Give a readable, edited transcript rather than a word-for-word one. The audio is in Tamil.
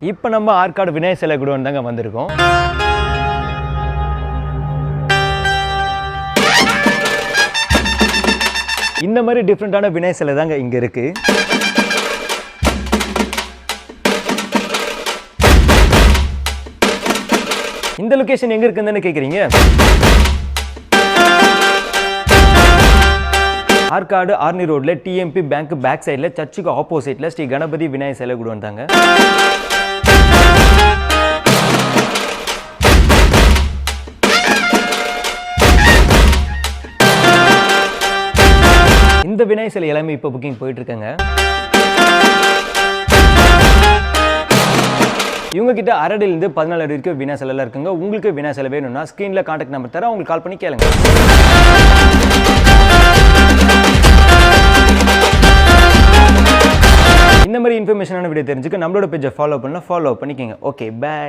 இப்போ நம்ம ஆற்காடு விநாயகர் சிலை குடோன் தாங்க வந்திருக்கோம். இந்த மாதிரி டிஃப்ரெண்டான விநாயகர் சிலை தாங்க இங்க இருக்கு. இந்த லொகேஷன் எங்க இருக்குன்னு கேக்குறீங்க? ஆற்காடு ஆர்னி ரோட்ல டிஎம்பி பேங்க் பேக் சைட்ல சர்ச்சுக்கு ஆப்போசிட்ல ஸ்ரீ கணபதி விநாயகர் சிலை குடோன் தாங்க. இந்த விநாயகர் சிலை எல்லாமே இப்போ புக்கிங் போயிட்டு இருக்காங்க. இவங்க கிட்ட அரடிலிருந்து 14 அடி வரைக்கும் விநாயகர் சிலை இருக்குங்க. உங்களுக்கு விநாயகர் சிலை வேணும்னா ஸ்கிரீன்ல கான்டாக்ட் நம்பர் தரேன், உங்களுக்கு கால் பண்ணி கேளுங்க. இந்த மாதிரி இன்ஃபர்மேஷனான வீடியோ தெரிஞ்சுக்க நம்மளோட பேஜை ஃபாலோ பண்ணிக்கங்க. Okay, by.